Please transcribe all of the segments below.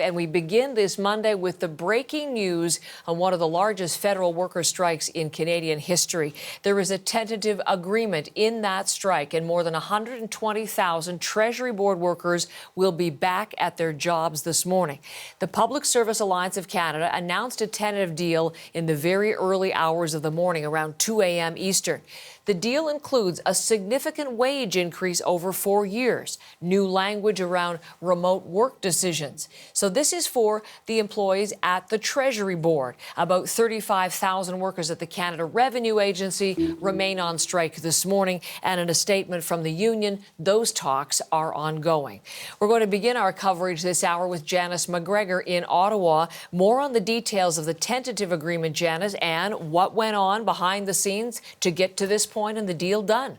And we begin this Monday with the breaking news on one of the largest federal worker strikes in Canadian history. There is a tentative agreement in that strike, and more than 120,000 Treasury Board workers will be back at their jobs this morning. The Public Service Alliance of Canada announced a tentative deal in the very early hours of the morning, around 2 a.m. Eastern. The deal includes a significant wage increase over 4 years, new language around remote work decisions. So this is for the employees at the Treasury Board. About 35,000 workers at the Canada Revenue Agency remain on strike this morning, and in a statement from the union, those talks are ongoing. We're going to begin our coverage this hour with Janice McGregor in Ottawa. More on the details of the tentative agreement, Janice, and what went on behind the scenes to get to this point and the deal done.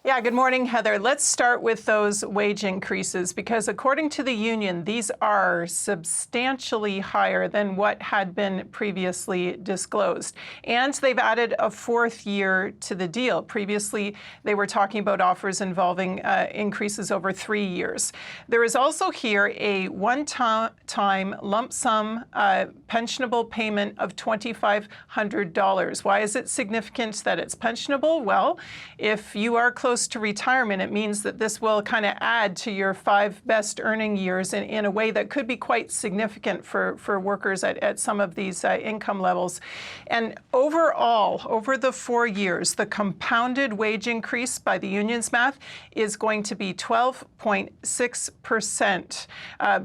Yeah, good morning, Heather. Let's start with those wage increases, because according to the union, these are substantially higher than what had been previously disclosed. And they've added a fourth year to the deal. Previously, they were talking about offers involving increases over 3 years. There is also here a one-time lump sum pensionable payment of $2,500. Why is it significant that it's pensionable? Well, if you are close to retirement, it means that this will kind of add to your 5 best earning years in a way that could be quite significant for workers at some of these income levels. And overall, over the 4 years, the compounded wage increase by the union's math is going to be 12.6%.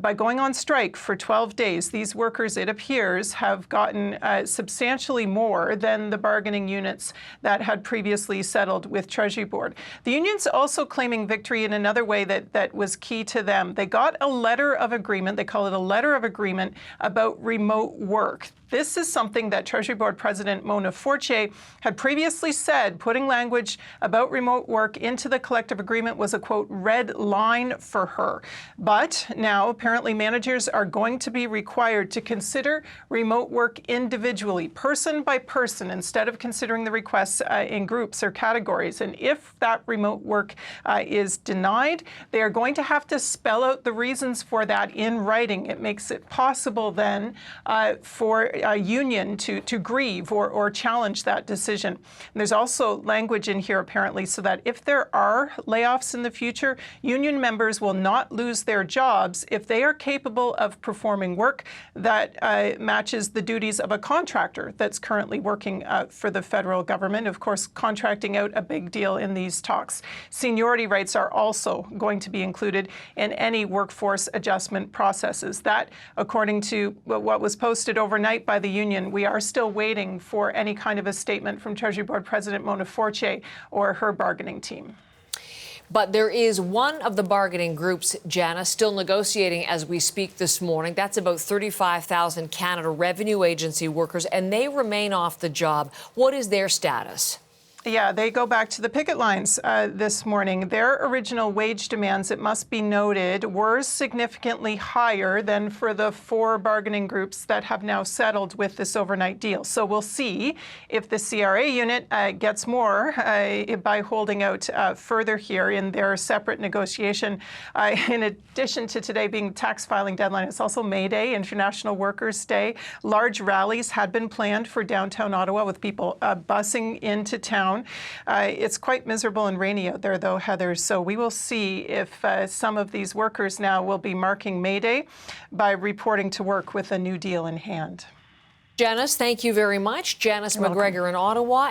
By going on strike for 12 days, these workers, it appears, have gotten substantially more than the bargaining units that had previously settled with Treasury Board. The union's also claiming victory in another way that was key to them. They got a letter of agreement, they call it a letter of agreement, about remote work. This is something that Treasury Board President Mona Fortier had previously said putting language about remote work into the collective agreement was a, quote, red line for her. But now apparently managers are going to be required to consider remote work individually, person by person, instead of considering the requests in groups or categories. And if that remote work is denied, they are going to have to spell out the reasons for that in writing. It makes it possible then for a union to grieve or challenge that decision. And there's also language in here apparently so that if there are layoffs in the future, union members will not lose their jobs if they are capable of performing work that matches the duties of a contractor that's currently working for the federal government. Of course, contracting out a big deal in these talks. Seniority rights are also going to be included in any workforce adjustment processes. That, according to what was posted overnight by the union, we are still waiting for any kind of a statement from Treasury Board President Mona Fortier or her bargaining team. But there is one of the bargaining groups, Janice, still negotiating as we speak this morning. That's about 35,000 Canada Revenue Agency workers, and they remain off the job. What is their status? Yeah, they go back to the picket lines this morning. Their original wage demands, it must be noted, were significantly higher than for the 4 bargaining groups that have now settled with this overnight deal. So we'll see if the CRA unit gets more by holding out further here in their separate negotiation. In addition to today being tax filing deadline, it's also May Day, International Workers' Day. Large rallies had been planned for downtown Ottawa with people bussing into town. It's quite miserable and rainy out there, though, Heather, so we will see if some of these workers now will be marking May Day by reporting to work with a new deal in hand. Janice, thank you very much. Janice McGregor in Ottawa.